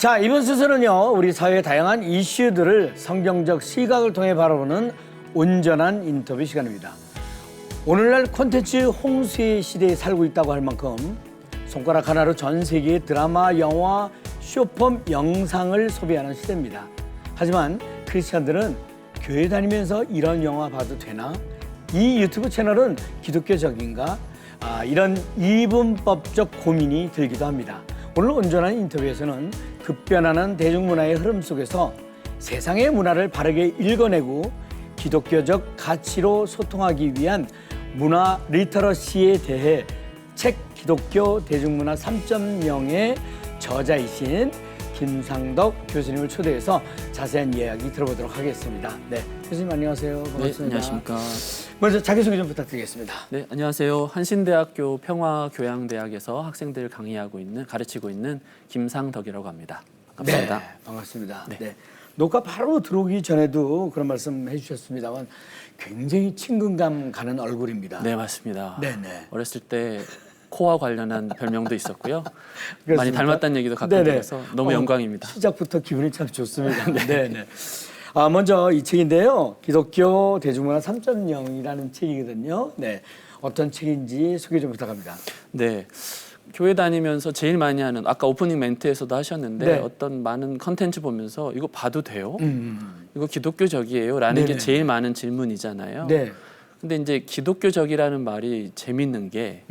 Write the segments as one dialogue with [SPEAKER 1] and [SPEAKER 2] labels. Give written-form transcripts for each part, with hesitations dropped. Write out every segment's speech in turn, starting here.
[SPEAKER 1] 자, 이번 순서는요, 우리 사회의 다양한 이슈들을 성경적 시각을 통해 바라보는 온전한 인터뷰 시간입니다. 오늘날 콘텐츠 홍수의 시대에 살고 있다고 할 만큼 손가락 하나로 전 세계의 드라마, 영화, 쇼폼, 영상을 소비하는 시대입니다. 하지만 크리스찬들은 교회 다니면서 이런 영화 봐도 되나? 이 유튜브 채널은 기독교적인가? 이런 이분법적 고민이 들기도 합니다. 오늘 온전한 인터뷰에서는 급변하는 대중문화의 흐름 속에서 세상의 문화를 바르게 읽어내고 기독교적 가치로 소통하기 위한 문화 리터러시에 대해 책 기독교 대중문화 3.0의 저자이신 김상덕 교수님을 초대해서 자세한 이야기 들어보도록 하겠습니다. 네, 교수님 안녕하세요. 반갑습니다.
[SPEAKER 2] 네, 안녕하십니까.
[SPEAKER 1] 먼저 자기소개 좀 부탁드리겠습니다.
[SPEAKER 2] 네, 안녕하세요. 한신대학교 평화교양대학에서 학생들을 가르치고 있는 김상덕이라고 합니다. 반갑습니다.
[SPEAKER 1] 네, 반갑습니다.
[SPEAKER 2] 네.
[SPEAKER 1] 네. 녹화 바로 들어오기 전에도 그런 말씀 해주셨습니다만 굉장히 친근감 가는 얼굴입니다.
[SPEAKER 2] 네, 맞습니다.
[SPEAKER 1] 네네.
[SPEAKER 2] 어렸을 때 코와 관련한 별명도 있었고요. 많이
[SPEAKER 1] 그렇습니까?
[SPEAKER 2] 닮았다는 얘기도 가끔
[SPEAKER 1] 네네.
[SPEAKER 2] 들어서 너무 영광입니다.
[SPEAKER 1] 시작부터 기분이 참 좋습니다. 네네. 먼저 이 책인데요. 기독교 대중문화 3.0이라는 책이거든요. 네. 어떤 책인지 소개 좀 부탁합니다.
[SPEAKER 2] 네. 교회 다니면서 제일 많이 하는 아까 오프닝 멘트에서도 하셨는데
[SPEAKER 1] 네.
[SPEAKER 2] 어떤 많은 컨텐츠 보면서 이거 봐도 돼요? 이거 기독교적이에요? 라는
[SPEAKER 1] 네네.
[SPEAKER 2] 게 제일 많은 질문이잖아요.
[SPEAKER 1] 네.
[SPEAKER 2] 근데 이제 기독교적이라는 말이 재밌는 게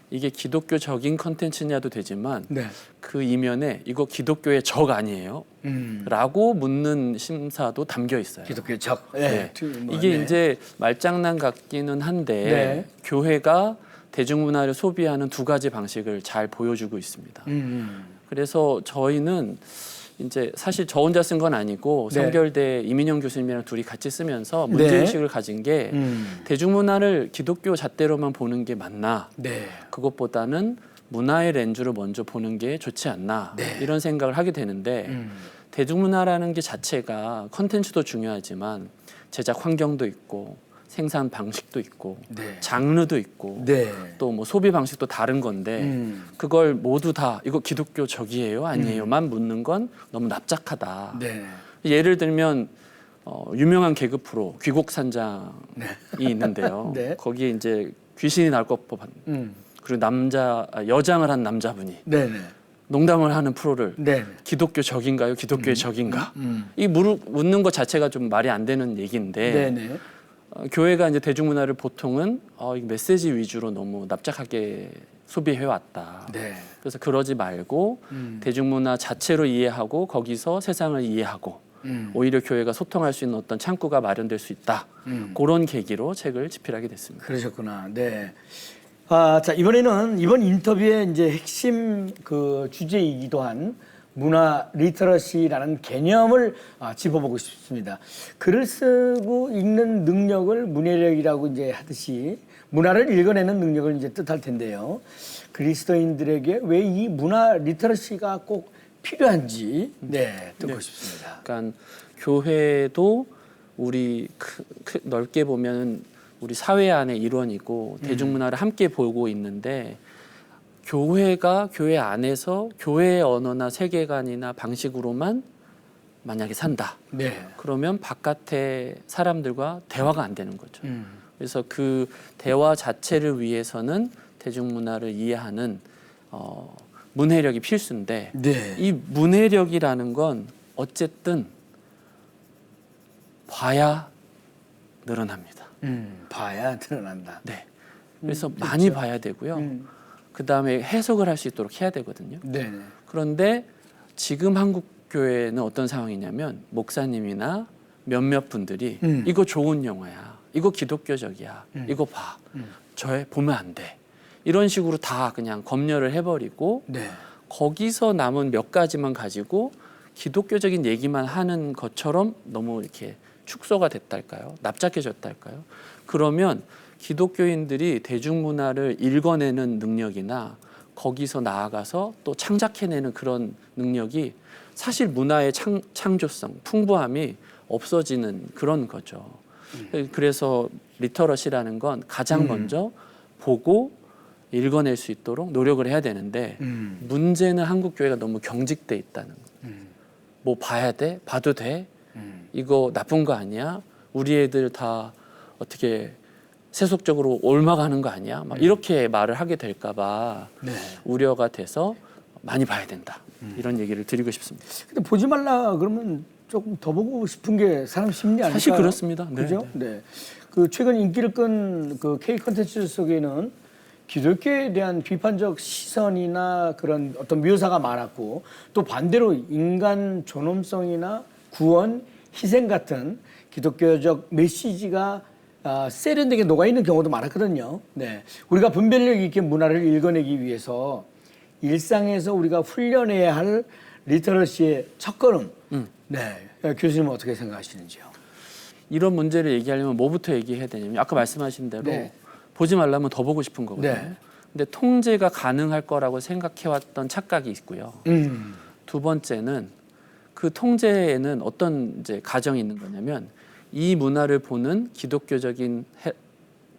[SPEAKER 2] 이게 기독교적인 컨텐츠냐도 되지만
[SPEAKER 1] 네.
[SPEAKER 2] 그 이면에 이거 기독교의 적 아니에요? 라고 묻는 심사도 담겨 있어요.
[SPEAKER 1] 기독교 적.
[SPEAKER 2] 네.
[SPEAKER 1] 뭐,
[SPEAKER 2] 이게
[SPEAKER 1] 네.
[SPEAKER 2] 이제 말장난 같기는 한데
[SPEAKER 1] 네.
[SPEAKER 2] 교회가 대중문화를 소비하는 두 가지 방식을 잘 보여주고 있습니다. 그래서 저희는 이제 사실 저 혼자 쓴 건 아니고
[SPEAKER 1] 네.
[SPEAKER 2] 성결대 이민영 교수님이랑 둘이 같이 쓰면서
[SPEAKER 1] 네.
[SPEAKER 2] 문제의식을 가진 게 대중문화를 기독교 잣대로만 보는 게 맞나?
[SPEAKER 1] 네.
[SPEAKER 2] 그것보다는 문화의 렌즈로 먼저 보는 게 좋지 않나?
[SPEAKER 1] 네.
[SPEAKER 2] 이런 생각을 하게 되는데 대중문화라는 게 자체가 컨텐츠도 중요하지만 제작 환경도 있고 생산 방식도 있고
[SPEAKER 1] 네.
[SPEAKER 2] 장르도 있고
[SPEAKER 1] 네.
[SPEAKER 2] 또 뭐 소비 방식도 다른 건데 그걸 모두 다 이거 기독교적이에요 아니에요만 묻는 건 너무 납작하다.
[SPEAKER 1] 네.
[SPEAKER 2] 예를 들면 유명한 개그 프로 귀곡산장이
[SPEAKER 1] 네.
[SPEAKER 2] 있는데요.
[SPEAKER 1] 네.
[SPEAKER 2] 거기에 이제 귀신이 나올 법한 그리고 여장을 한 남자분이
[SPEAKER 1] 네네.
[SPEAKER 2] 농담을 하는 프로를
[SPEAKER 1] 네.
[SPEAKER 2] 기독교적인가요? 기독교의 적인가? 이 묻는 것 자체가 좀 말이 안 되는 얘기인데
[SPEAKER 1] 네네.
[SPEAKER 2] 교회가 이제 대중문화를 보통은 이 메시지 위주로 너무 납작하게 소비해 왔다.
[SPEAKER 1] 네.
[SPEAKER 2] 그래서 그러지 말고 대중문화 자체로 이해하고 거기서 세상을 이해하고 오히려 교회가 소통할 수 있는 어떤 창구가 마련될 수 있다. 그런 계기로 책을 집필하게 됐습니다.
[SPEAKER 1] 그러셨구나. 네. 자, 이번 인터뷰의 이제 핵심 그 주제이기도 한 문화 리터러시라는 개념을 짚어보고 싶습니다. 글을 쓰고 읽는 능력을 문해력이라고 이제 하듯이 문화를 읽어내는 능력을 이제 뜻할 텐데요. 그리스도인들에게 왜 이 문화 리터러시가 꼭 필요한지 듣고 싶습니다.
[SPEAKER 2] 그러니까 교회도 우리 넓게 보면 우리 사회 안의 일원이고 대중문화를 함께 보고 있는데 교회가 교회 안에서 교회의 언어나 세계관이나 방식으로만 만약에 산다.
[SPEAKER 1] 네.
[SPEAKER 2] 그러면 바깥의 사람들과 대화가 안 되는 거죠. 그래서 그 대화 자체를 위해서는 대중문화를 이해하는 문해력이 필수인데
[SPEAKER 1] 네.
[SPEAKER 2] 이 문해력이라는 건 어쨌든 봐야 늘어납니다.
[SPEAKER 1] 봐야 드러난다.
[SPEAKER 2] 네. 그래서 많이 봐야 되고요. 그 다음에 해석을 할 수 있도록 해야 되거든요.
[SPEAKER 1] 네.
[SPEAKER 2] 그런데 지금 한국 교회는 어떤 상황이냐면 목사님이나 몇몇 분들이 이거 좋은 영화야, 이거 기독교적이야, 이거 봐, 저애 보면 안 돼. 이런 식으로 다 그냥 검열을 해버리고
[SPEAKER 1] 네.
[SPEAKER 2] 거기서 남은 몇 가지만 가지고 기독교적인 얘기만 하는 것처럼 너무 이렇게 축소가 됐달까요? 납작해졌달까요? 그러면 기독교인들이 대중문화를 읽어내는 능력이나 거기서 나아가서 또 창작해내는 그런 능력이 사실 문화의 창조성, 풍부함이 없어지는 그런 거죠. 그래서 리터러시라는 건 가장 먼저 보고 읽어낼 수 있도록 노력을 해야 되는데 문제는 한국 교회가 너무 경직돼 있다는 거예요. 뭐 봐야 돼? 봐도 돼? 이거 나쁜 거 아니야? 우리 애들 다 어떻게 세속적으로 옮아가는 거 아니야? 막 이렇게 말을 하게 될까 봐
[SPEAKER 1] 네.
[SPEAKER 2] 우려가 돼서 많이 봐야 된다. 이런 얘기를 드리고 싶습니다.
[SPEAKER 1] 근데 보지 말라 그러면 조금 더 보고 싶은 게 사람 심리 아닐까요?
[SPEAKER 2] 사실 그렇습니다. 네,
[SPEAKER 1] 그죠? 네. 그 최근 인기를 끈 그 K 콘텐츠 속에는 기독교에 대한 비판적 시선이나 그런 어떤 묘사가 많았고 또 반대로 인간 존엄성이나 구원, 희생 같은 기독교적 메시지가 세련되게 녹아있는 경우도 많았거든요. 네. 우리가 분별력 있게 문화를 읽어내기 위해서 일상에서 우리가 훈련해야 할 리터러시의 첫걸음. 네. 교수님은 어떻게 생각하시는지요?
[SPEAKER 2] 이런 문제를 얘기하려면 뭐부터 얘기해야 되냐면 아까 말씀하신 대로
[SPEAKER 1] 네.
[SPEAKER 2] 보지 말라면 더 보고 싶은 거거든요.
[SPEAKER 1] 네.
[SPEAKER 2] 근데 통제가 가능할 거라고 생각해왔던 착각이 있고요. 두 번째는 그 통제에는 어떤 이제 가정이 있는 거냐면 이 문화를 보는 기독교적인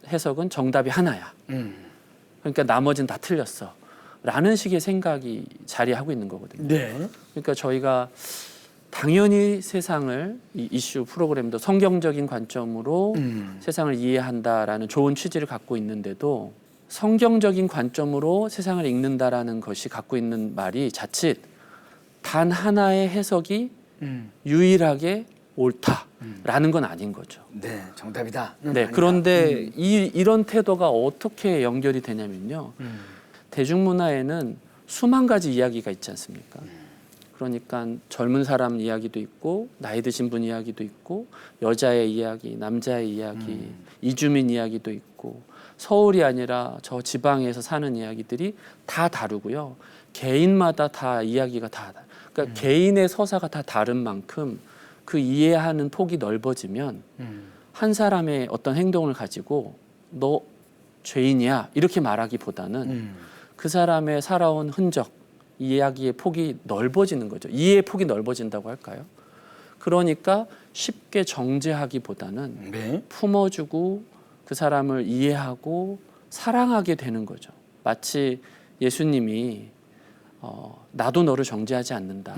[SPEAKER 2] 해석은 정답이 하나야. 그러니까 나머지는 다 틀렸어. 라는 식의 생각이 자리하고 있는 거거든요.
[SPEAKER 1] 네.
[SPEAKER 2] 그러니까 저희가 당연히 세상을 이 이슈 프로그램도 성경적인 관점으로 세상을 이해한다라는 좋은 취지를 갖고 있는데도 성경적인 관점으로 세상을 읽는다라는 것이 갖고 있는 말이 자칫 단 하나의 해석이 유일하게 옳다라는 건 아닌 거죠.
[SPEAKER 1] 네, 정답이다.
[SPEAKER 2] 네, 그런데 이런 태도가 어떻게 연결이 되냐면요. 대중문화에는 수만 가지 이야기가 있지 않습니까? 그러니까 젊은 사람 이야기도 있고 나이 드신 분 이야기도 있고 여자의 이야기, 남자의 이야기, 이주민 이야기도 있고 서울이 아니라 저 지방에서 사는 이야기들이 다 다르고요. 개인마다 다 이야기가 다 그러니까 개인의 서사가 다 다른 만큼 그 이해하는 폭이 넓어지면 한 사람의 어떤 행동을 가지고 너 죄인이야 이렇게 말하기보다는 그 사람의 살아온 흔적 이야기의 폭이 넓어지는 거죠. 이해의 폭이 넓어진다고 할까요? 그러니까 쉽게 정죄하기보다는
[SPEAKER 1] 네.
[SPEAKER 2] 품어주고 그 사람을 이해하고 사랑하게 되는 거죠. 마치 예수님이 나도 너를 정죄하지 않는다.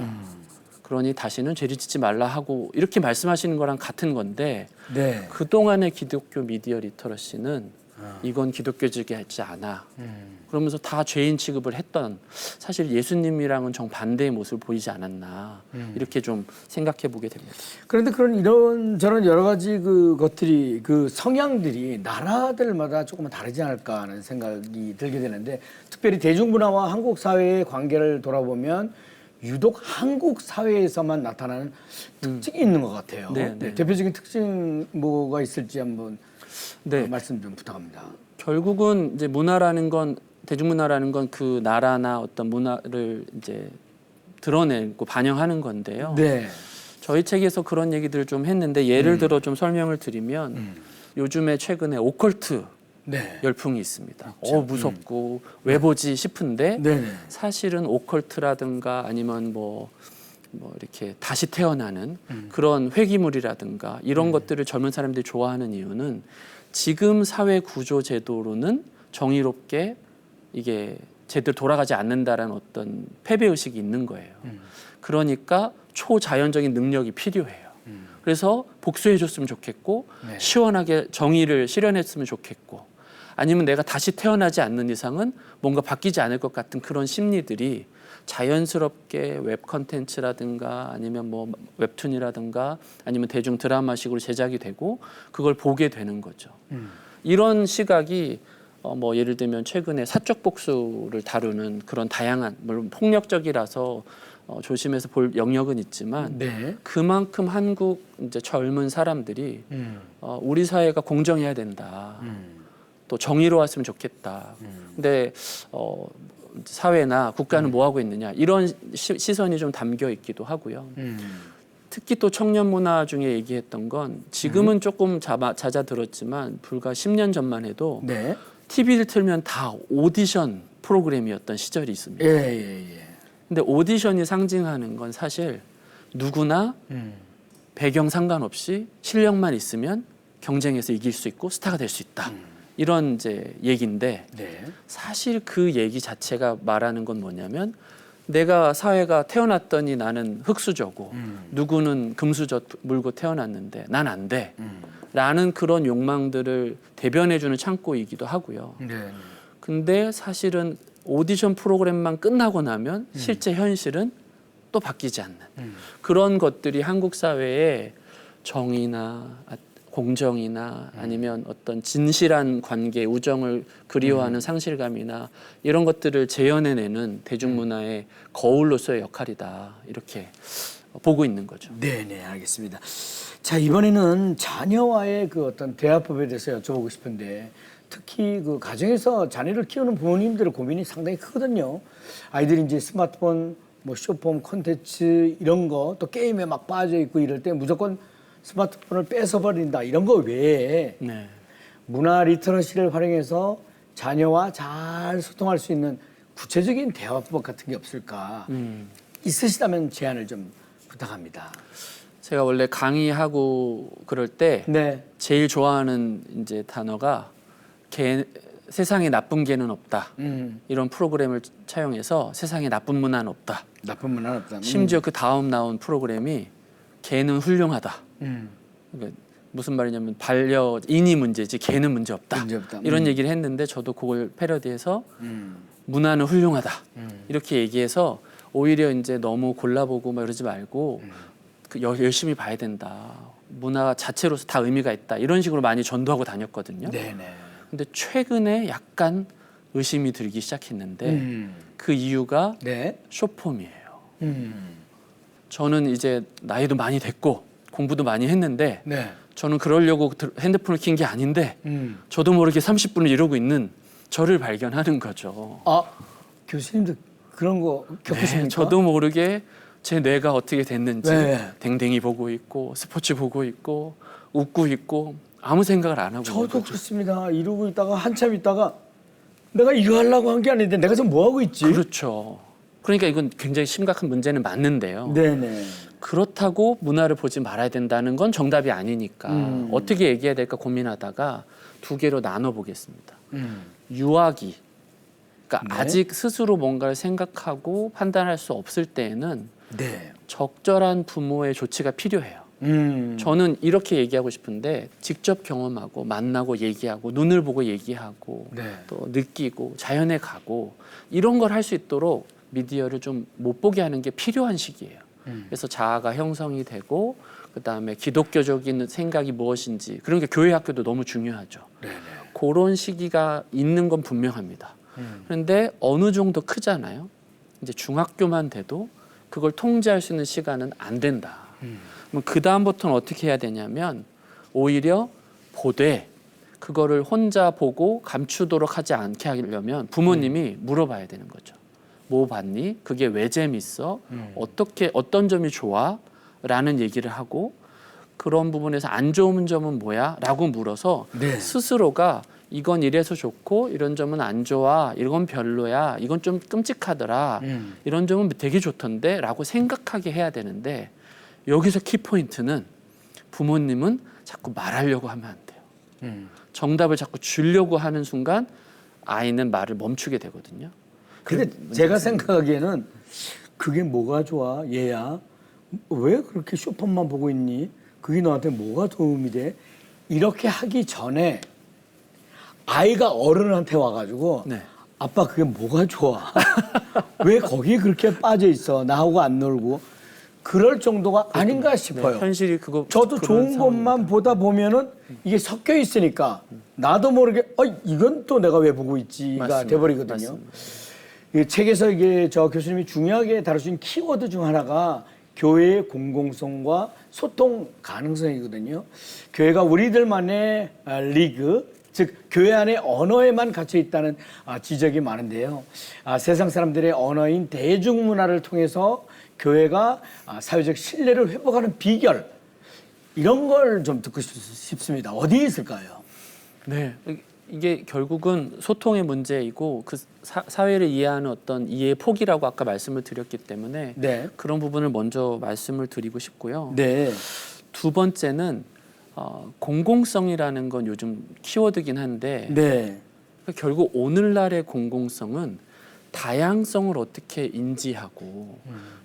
[SPEAKER 2] 그러니 다시는 죄를 짓지 말라 하고 이렇게 말씀하시는 거랑 같은 건데
[SPEAKER 1] 네.
[SPEAKER 2] 그동안의 기독교 미디어 리터러시는 이건 기독교적이지 않아. 그러면서 다 죄인 취급을 했던 사실 예수님이랑은 정반대의 모습을 보이지 않았나 이렇게 좀 생각해 보게 됩니다.
[SPEAKER 1] 그런데 그런 이런 저런 여러 가지 그 것들이 그 성향들이 나라들마다 조금은 다르지 않을까 하는 생각이 들게 되는데 특별히 대중문화와 한국 사회의 관계를 돌아보면 유독 한국 사회에서만 나타나는 특징이 있는 것 같아요.
[SPEAKER 2] 네, 네.
[SPEAKER 1] 대표적인 특징 뭐가 있을지 한번
[SPEAKER 2] 네.
[SPEAKER 1] 말씀 좀 부탁합니다.
[SPEAKER 2] 결국은 이제 문화라는 건 대중문화라는 건 그 나라나 어떤 문화를 이제 드러내고 반영하는 건데요.
[SPEAKER 1] 네.
[SPEAKER 2] 저희 책에서 그런 얘기들을 좀 했는데 예를 들어 좀 설명을 드리면 요즘에 최근에 오컬트
[SPEAKER 1] 네.
[SPEAKER 2] 열풍이 있습니다. 무섭고 왜 보지 싶은데
[SPEAKER 1] 네네.
[SPEAKER 2] 사실은 오컬트라든가 아니면 뭐 이렇게 다시 태어나는 그런 회귀물이라든가 이런 것들을 젊은 사람들이 좋아하는 이유는 지금 사회 구조 제도로는 정의롭게 이게 제대로 돌아가지 않는다라는 어떤 패배 의식이 있는 거예요. 그러니까 초자연적인 능력이 필요해요. 그래서 복수해줬으면 좋겠고
[SPEAKER 1] 네.
[SPEAKER 2] 시원하게 정의를 실현했으면 좋겠고 아니면 내가 다시 태어나지 않는 이상은 뭔가 바뀌지 않을 것 같은 그런 심리들이 자연스럽게 웹 컨텐츠라든가 아니면 뭐 웹툰이라든가 아니면 대중 드라마식으로 제작이 되고 그걸 보게 되는 거죠. 이런 시각이 뭐 예를 들면 최근에 사적 복수를 다루는 그런 다양한 물론 폭력적이라서 조심해서 볼 영역은 있지만
[SPEAKER 1] 네.
[SPEAKER 2] 그만큼 한국 이제 젊은 사람들이 우리 사회가 공정해야 된다. 또 정의로웠으면 좋겠다. 근데 사회나 국가는 뭐 하고 있느냐 이런 시선이 좀 담겨 있기도 하고요. 특히 또 청년 문화 중에 얘기했던 건 지금은 조금 잦아들었지만 불과 10년 전만 해도
[SPEAKER 1] 네.
[SPEAKER 2] TV를 틀면 다 오디션 프로그램이었던 시절이 있습니다.
[SPEAKER 1] 예.
[SPEAKER 2] 근데 오디션이 상징하는 건 사실 누구나 배경 상관없이 실력만 있으면 경쟁에서 이길 수 있고 스타가 될 수 있다. 이런 이제 얘기인데
[SPEAKER 1] 네.
[SPEAKER 2] 사실 그 얘기 자체가 말하는 건 뭐냐면 내가 사회가 태어났더니 나는 흑수저고 누구는 금수저 물고 태어났는데 난 안 돼. 라는 그런 욕망들을 대변해주는 창고이기도 하고요.
[SPEAKER 1] 네.
[SPEAKER 2] 근데 사실은 오디션 프로그램만 끝나고 나면 실제 현실은 또 바뀌지 않는 그런 것들이 한국 사회에 정의나 공정이나 아니면 어떤 진실한 관계, 우정을 그리워하는 상실감이나 이런 것들을 재현해내는 대중문화의 거울로서의 역할이다. 이렇게 보고 있는 거죠.
[SPEAKER 1] 네, 알겠습니다. 자, 이번에는 자녀와의 그 어떤 대화법에 대해서 여쭤보고 싶은데 특히 그 가정에서 자녀를 키우는 부모님들의 고민이 상당히 크거든요. 아이들이 이제 스마트폰, 뭐 쇼폼, 콘텐츠 이런 거 또 게임에 막 빠져 있고 이럴 때 무조건 스마트폰을 뺏어버린다 이런 거 외에
[SPEAKER 2] 네.
[SPEAKER 1] 문화 리터러시를 활용해서 자녀와 잘 소통할 수 있는 구체적인 대화법 같은 게 없을까? 있으시다면 제안을 좀 부탁합니다.
[SPEAKER 2] 제가 원래 강의하고 그럴 때
[SPEAKER 1] 네.
[SPEAKER 2] 제일 좋아하는 이제 단어가 세상에 나쁜 개는 없다. 이런 프로그램을 차용해서 세상에 나쁜 문화는 없다.
[SPEAKER 1] 나쁜 문화는 없다.
[SPEAKER 2] 심지어 그 다음 나온 프로그램이 개는 훌륭하다. 그러니까 무슨 말이냐면 반려인이 문제지 개는 문제 없다.
[SPEAKER 1] 문제 없다.
[SPEAKER 2] 이런 얘기를 했는데 저도 그걸 패러디해서 문화는 훌륭하다. 이렇게 얘기해서 오히려 이제 너무 골라보고 막 이러지 말고 열심히 봐야 된다. 문화 자체로서 다 의미가 있다. 이런 식으로 많이 전도하고 다녔거든요.
[SPEAKER 1] 네네.
[SPEAKER 2] 근데 최근에 약간 의심이 들기 시작했는데 그 이유가
[SPEAKER 1] 네.
[SPEAKER 2] 쇼폼이에요. 저는 이제 나이도 많이 됐고 공부도 많이 했는데
[SPEAKER 1] 네.
[SPEAKER 2] 저는 그러려고 핸드폰을 킨 게 아닌데 저도 모르게 30분을 이러고 있는 저를 발견하는 거죠.
[SPEAKER 1] 아, 교수님도 그런 거 겪으십니까?
[SPEAKER 2] 네, 저도 모르게 제 뇌가 어떻게 됐는지
[SPEAKER 1] 네.
[SPEAKER 2] 댕댕이 보고 있고 스포츠 보고 있고 웃고 있고 아무 생각을 안 하고 있는
[SPEAKER 1] 저도
[SPEAKER 2] 거죠.
[SPEAKER 1] 그렇습니다. 이러고 있다가 한참 있다가 내가 이거 하려고 한 게 아닌데 내가 지금 뭐 하고 있지?
[SPEAKER 2] 그렇죠. 그러니까 이건 굉장히 심각한 문제는 맞는데요.
[SPEAKER 1] 네네.
[SPEAKER 2] 그렇다고 문화를 보지 말아야 된다는 건 정답이 아니니까 어떻게 얘기해야 될까 고민하다가 두 개로 나눠 보겠습니다. 유아기, 그러니까
[SPEAKER 1] 네.
[SPEAKER 2] 아직 스스로 뭔가를 생각하고 판단할 수 없을 때에는
[SPEAKER 1] 네.
[SPEAKER 2] 적절한 부모의 조치가 필요해요. 저는 이렇게 얘기하고 싶은데 직접 경험하고 만나고 얘기하고 눈을 보고 얘기하고
[SPEAKER 1] 네.
[SPEAKER 2] 또 느끼고 자연에 가고 이런 걸 할 수 있도록 미디어를 좀 못 보게 하는 게 필요한 시기예요. 그래서 자아가 형성이 되고 그다음에 기독교적인 생각이 무엇인지 그런 게 교회 학교도 너무 중요하죠.
[SPEAKER 1] 네네.
[SPEAKER 2] 그런 시기가 있는 건 분명합니다. 그런데 어느 정도 크잖아요. 이제 중학교만 돼도 그걸 통제할 수 있는 시간은 안 된다. 그럼 그 다음부터는 어떻게 해야 되냐면 오히려 보되 그거를 혼자 보고 감추도록 하지 않게 하려면 부모님이 물어봐야 되는 거죠. 뭐 봤니? 그게 왜 재밌어? 어떤 점이 좋아? 라는 얘기를 하고 그런 부분에서 안 좋은 점은 뭐야? 라고 물어서
[SPEAKER 1] 네.
[SPEAKER 2] 스스로가 이건 이래서 좋고 이런 점은 안 좋아. 이건 별로야. 이건 좀 끔찍하더라. 이런 점은 되게 좋던데 라고 생각하게 해야 되는데 여기서 키포인트는 부모님은 자꾸 말하려고 하면 안 돼요. 정답을 자꾸 주려고 하는 순간 아이는 말을 멈추게 되거든요.
[SPEAKER 1] 근데 제가 생각하기에는 그게 뭐가 좋아? 얘야. 왜 그렇게 쇼폰만 보고 있니? 그게 너한테 뭐가 도움이 돼? 이렇게 하기 전에 아이가 어른한테 와가지고
[SPEAKER 2] 네.
[SPEAKER 1] 아빠 그게 뭐가 좋아? 왜 거기에 그렇게 빠져 있어? 나하고 안 놀고 그럴 정도가 아닌가 싶어요.
[SPEAKER 2] 네, 현실이 그거
[SPEAKER 1] 저도
[SPEAKER 2] 그런
[SPEAKER 1] 좋은
[SPEAKER 2] 상황입니다.
[SPEAKER 1] 것만 보다 보면은 이게 섞여 있으니까 나도 모르게 이건 또 내가 왜 보고 있지가
[SPEAKER 2] 맞습니다.
[SPEAKER 1] 돼버리거든요.
[SPEAKER 2] 맞습니다.
[SPEAKER 1] 이 책에서 이게 저 교수님이 중요하게 다루신 키워드 중 하나가 교회의 공공성과 소통 가능성이거든요. 교회가 우리들만의 리그, 즉 교회 안에 언어에만 갇혀 있다는 지적이 많은데요. 세상 사람들의 언어인 대중문화를 통해서 교회가 사회적 신뢰를 회복하는 비결 이런 걸 좀 듣고 싶습니다. 어디에 있을까요?
[SPEAKER 2] 네, 이게 결국은 소통의 문제이고 그 사회를 이해하는 어떤 이해의 폭이라고 아까 말씀을 드렸기 때문에
[SPEAKER 1] 네.
[SPEAKER 2] 그런 부분을 먼저 말씀을 드리고 싶고요.
[SPEAKER 1] 네.
[SPEAKER 2] 두 번째는 공공성이라는 건 요즘 키워드긴 한데
[SPEAKER 1] 네.
[SPEAKER 2] 결국 오늘날의 공공성은 다양성을 어떻게 인지하고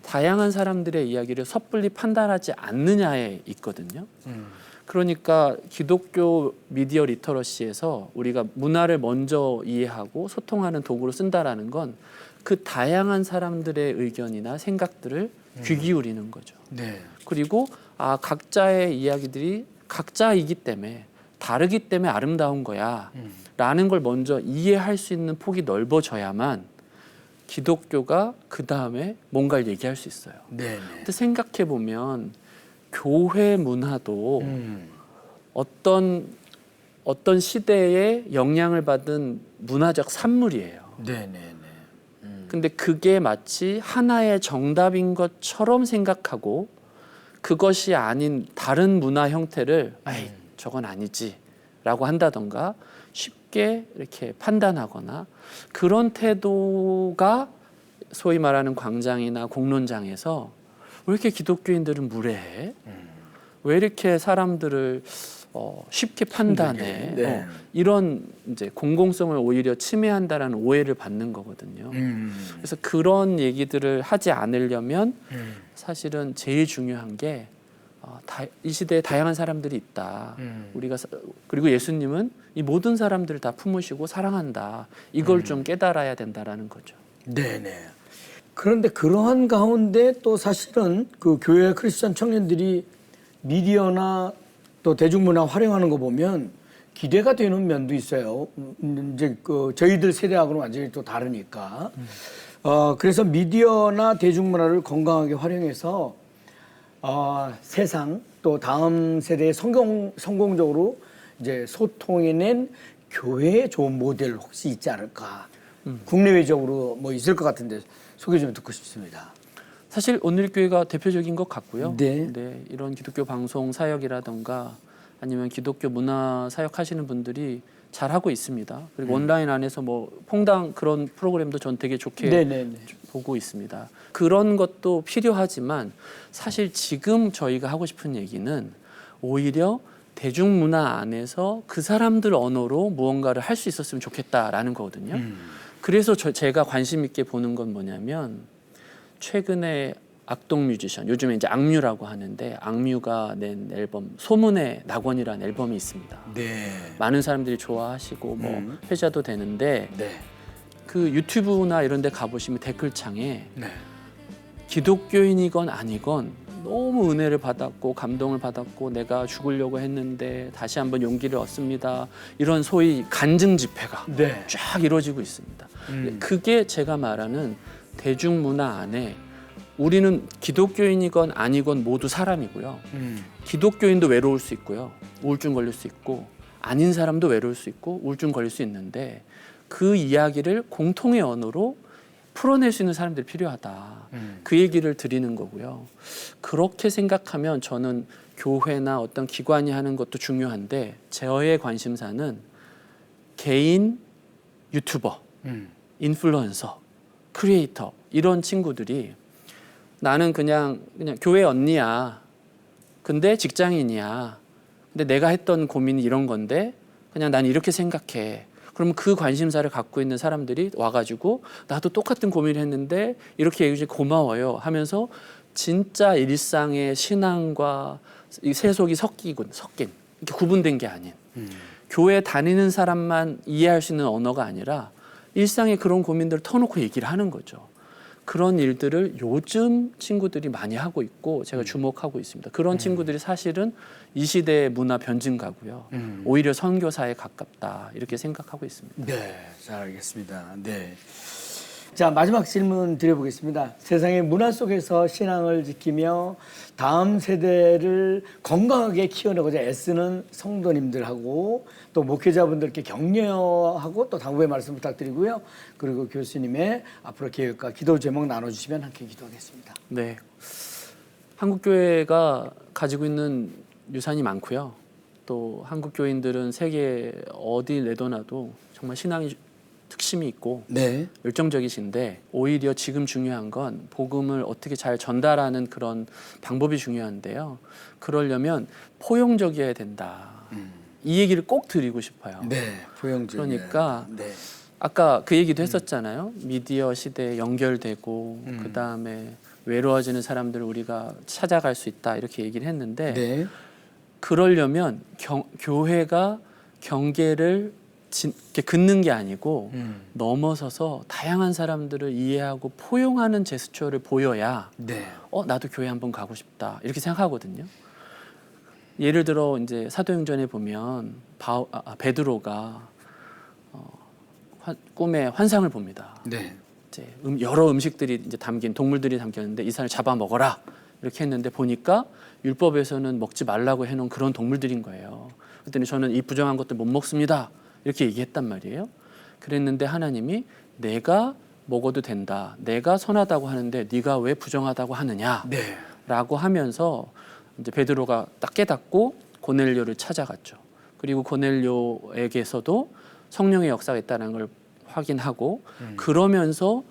[SPEAKER 2] 다양한 사람들의 이야기를 섣불리 판단하지 않느냐에 있거든요. 그러니까 기독교 미디어 리터러시에서 우리가 문화를 먼저 이해하고 소통하는 도구로 쓴다라는 건 그 다양한 사람들의 의견이나 생각들을 귀 기울이는 거죠.
[SPEAKER 1] 네.
[SPEAKER 2] 그리고 각자의 이야기들이 각자이기 때문에 다르기 때문에 아름다운 거야 라는 걸 먼저 이해할 수 있는 폭이 넓어져야만 기독교가 그 다음에 뭔가를 얘기할 수 있어요.
[SPEAKER 1] 네.
[SPEAKER 2] 근데 생각해 보면 교회 문화도 어떤 시대에 영향을 받은 문화적 산물이에요.
[SPEAKER 1] 네.
[SPEAKER 2] 근데 그게 마치 하나의 정답인 것처럼 생각하고 그것이 아닌 다른 문화 형태를 에이, 저건 아니지라고 한다던가 쉽게 이렇게 판단하거나 그런 태도가 소위 말하는 광장이나 공론장에서 왜 이렇게 기독교인들은 무례해? 왜 이렇게 사람들을 쉽게 판단해?
[SPEAKER 1] 네.
[SPEAKER 2] 이런 이제 공공성을 오히려 침해한다라는 오해를 받는 거거든요. 그래서 그런 얘기들을 하지 않으려면 사실은 제일 중요한 게 이 시대에 다양한 사람들이 있다. 그리고 예수님은 이 모든 사람들을 다 품으시고 사랑한다. 이걸 좀 깨달아야 된다라는 거죠.
[SPEAKER 1] 네네. 그런데 그러한 가운데 또 사실은 그 교회 크리스천 청년들이 미디어나 또 대중문화 활용하는 거 보면 기대가 되는 면도 있어요. 이제 그 저희들 세대하고는 완전히 또 다르니까. 그래서 미디어나 대중문화를 건강하게 활용해서 세상 또 다음 세대에 성공적으로 이제 소통해낸 교회의 좋은 모델 혹시 있지 않을까? 국내외적으로 뭐 있을 것 같은데 소개 좀 듣고 싶습니다.
[SPEAKER 2] 사실 오늘교회가 대표적인 것 같고요.
[SPEAKER 1] 네.
[SPEAKER 2] 이런 기독교 방송 사역이라던가 아니면 기독교 문화 사역하시는 분들이 잘하고 있습니다. 그리고 온라인 안에서 뭐 퐁당 그런 프로그램도 전 되게 좋게 보고 있습니다. 그런 것도 필요하지만 사실 지금 저희가 하고 싶은 얘기는 오히려 대중문화 안에서 그 사람들 언어로 무언가를 할 수 있었으면 좋겠다라는 거거든요. 그래서 제가 관심 있게 보는 건 뭐냐면 최근에 악동 뮤지션, 요즘에 이제 악뮤라고 하는데 악뮤가 낸 앨범 소문의 낙원이라는 앨범이 있습니다.
[SPEAKER 1] 네.
[SPEAKER 2] 많은 사람들이 좋아하시고 뭐 회자도 되는데
[SPEAKER 1] 네.
[SPEAKER 2] 그 유튜브나 이런 데 가보시면 댓글창에
[SPEAKER 1] 네.
[SPEAKER 2] 기독교인이건 아니건 너무 은혜를 받았고 감동을 받았고 내가 죽으려고 했는데 다시 한번 용기를 얻습니다. 이런 소위 간증 집회가
[SPEAKER 1] 네.
[SPEAKER 2] 쫙 이루어지고 있습니다. 그게 제가 말하는 대중문화 안에 우리는 기독교인이건 아니건 모두 사람이고요. 기독교인도 외로울 수 있고요. 우울증 걸릴 수 있고 아닌 사람도 외로울 수 있고 우울증 걸릴 수 있는데 그 이야기를 공통의 언어로 풀어낼 수 있는 사람들이 필요하다. 그 얘기를 드리는 거고요. 그렇게 생각하면 저는 교회나 어떤 기관이 하는 것도 중요한데 저의 관심사는 개인 유튜버, 인플루언서, 크리에이터 이런 친구들이 나는 그냥 교회 언니야. 근데 직장인이야. 근데 내가 했던 고민이 이런 건데 그냥 난 이렇게 생각해. 그러면 그 관심사를 갖고 있는 사람들이 와가지고 나도 똑같은 고민을 했는데 이렇게 얘기해 주셔서 고마워요 하면서 진짜 일상의 신앙과 이 세속이 섞인 이렇게 구분된 게 아닌 교회 다니는 사람만 이해할 수 있는 언어가 아니라 일상의 그런 고민들을 터놓고 얘기를 하는 거죠. 그런 일들을 요즘 친구들이 많이 하고 있고 제가 주목하고 있습니다. 그런 친구들이 사실은 이 시대의 문화 변증가고요. 오히려 선교사에 가깝다 이렇게 생각하고 있습니다.
[SPEAKER 1] 네, 잘 알겠습니다. 네. 자, 마지막 질문 드려보겠습니다. 세상의 문화 속에서 신앙을 지키며 다음 세대를 건강하게 키워내고자 애쓰는 성도님들하고 또 목회자분들께 격려하고 또 당부의 말씀 부탁드리고요. 그리고 교수님의 앞으로 계획과 기도 제목 나눠주시면 함께 기도하겠습니다.
[SPEAKER 2] 네, 한국교회가 가지고 있는 유산이 많고요. 또 한국교인들은 세계 어디 내도나도 정말 신앙이 특심이 있고
[SPEAKER 1] 네.
[SPEAKER 2] 열정적이신데 오히려 지금 중요한 건 복음을 어떻게 잘 전달하는 그런 방법이 중요한데요. 그러려면 포용적이어야 된다. 이 얘기를 꼭 드리고 싶어요.
[SPEAKER 1] 네, 포용적.
[SPEAKER 2] 그러니까
[SPEAKER 1] 네.
[SPEAKER 2] 아까 그 얘기도 했었잖아요. 미디어 시대에 연결되고 그다음에 외로워지는 사람들을 우리가 찾아갈 수 있다 이렇게 얘기를 했는데
[SPEAKER 1] 네.
[SPEAKER 2] 그러려면 교회가 경계를 이렇게 긋는 게 아니고 넘어서서 다양한 사람들을 이해하고 포용하는 제스처를 보여야
[SPEAKER 1] 네.
[SPEAKER 2] 나도 교회 한번 가고 싶다 이렇게 생각하거든요. 예를 들어 이제 사도행전에 보면 베드로가 꿈에 환상을 봅니다.
[SPEAKER 1] 네.
[SPEAKER 2] 이제 여러 음식들이 이제 담긴 동물들이 담겼는데 이 산을 잡아 먹어라 이렇게 했는데 보니까 율법에서는 먹지 말라고 해놓은 그런 동물들인 거예요. 그랬더니 저는 이 부정한 것들 못 먹습니다 이렇게 얘기했단 말이에요. 그랬는데 하나님이 내가 먹어도 된다. 내가 선하다고 하는데 네가 왜 부정하다고 하느냐?
[SPEAKER 1] 네.
[SPEAKER 2] 라고 하면서 이제 베드로가 딱 깨닫고 고넬료를 찾아갔죠. 그리고 고넬료에게서도 성령의 역사가 있다는 걸 확인하고 그러면서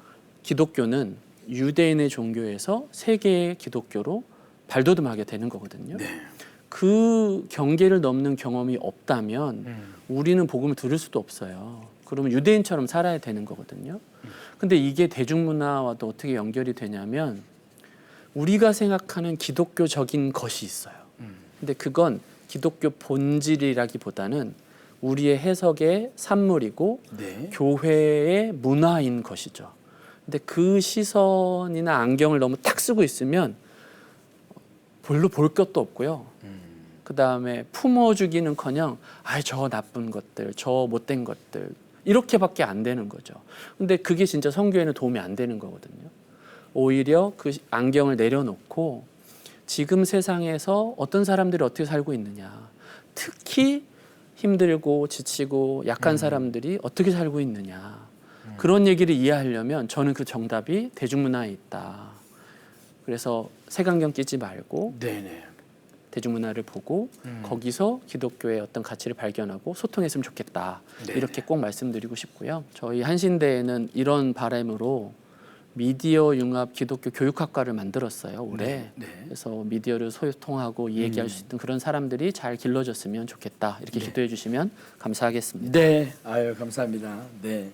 [SPEAKER 2] 기독교는 유대인의 종교에서 세계의 기독교로 발돋움하게 되는 거거든요.
[SPEAKER 1] 네.
[SPEAKER 2] 그 경계를 넘는 경험이 없다면 우리는 복음을 들을 수도 없어요. 그러면 유대인처럼 살아야 되는 거거든요. 근데 이게 대중문화와도 어떻게 연결이 되냐면 우리가 생각하는 기독교적인 것이 있어요. 근데 그건 기독교 본질이라기보다는 우리의 해석의 산물이고
[SPEAKER 1] 네.
[SPEAKER 2] 교회의 문화인 것이죠. 근데 그 시선이나 안경을 너무 딱 쓰고 있으면 별로 볼 것도 없고요. 그 다음에 품어주기는커녕 저 나쁜 것들, 저 못된 것들 이렇게밖에 안 되는 거죠. 근데 그게 진짜 선교에는 도움이 안 되는 거거든요. 오히려 그 안경을 내려놓고 지금 세상에서 어떤 사람들이 어떻게 살고 있느냐, 특히 힘들고 지치고 약한 사람들이 어떻게 살고 있느냐, 그런 얘기를 이해하려면 저는 그 정답이 대중문화에 있다. 그래서 색안경 끼지 말고
[SPEAKER 1] 네네.
[SPEAKER 2] 대중문화를 보고 거기서 기독교의 어떤 가치를 발견하고 소통했으면 좋겠다.
[SPEAKER 1] 네네.
[SPEAKER 2] 이렇게 꼭 말씀드리고 싶고요. 저희 한신대에는 이런 바람으로 미디어 융합 기독교 교육학과를 만들었어요, 올해.
[SPEAKER 1] 네.
[SPEAKER 2] 그래서 미디어를 소통하고 얘기할 수 있는 그런 사람들이 잘 길러졌으면 좋겠다. 이렇게 기도해 주시면 감사하겠습니다.
[SPEAKER 1] 네. 아유, 감사합니다. 네.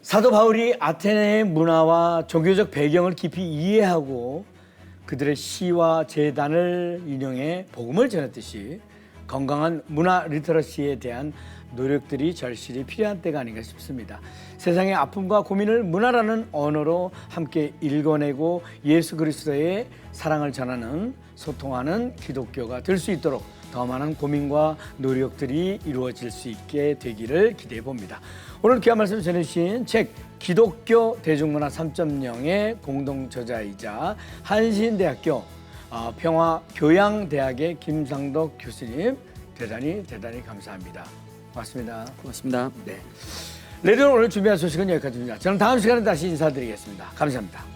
[SPEAKER 1] 사도 바울이 아테네의 문화와 종교적 배경을 깊이 이해하고 그들의 시와 제단을 인용해 복음을 전했듯이 건강한 문화 리터러시에 대한 노력들이 절실히 필요한 때가 아닌가 싶습니다. 세상의 아픔과 고민을 문화라는 언어로 함께 읽어내고 예수 그리스도의 사랑을 전하는 소통하는 기독교가 될 수 있도록 더 많은 고민과 노력들이 이루어질 수 있게 되기를 기대해 봅니다. 오늘 귀한 말씀 전해주신 책 기독교 대중문화 3.0의 공동 저자이자 한신대학교 평화교양대학의 김상덕 교수님 대단히 감사합니다. 고맙습니다.
[SPEAKER 2] 고맙습니다.
[SPEAKER 1] 네. 레디오 오늘 준비한 소식은 여기까지입니다. 저는 다음 시간에 다시 인사드리겠습니다. 감사합니다.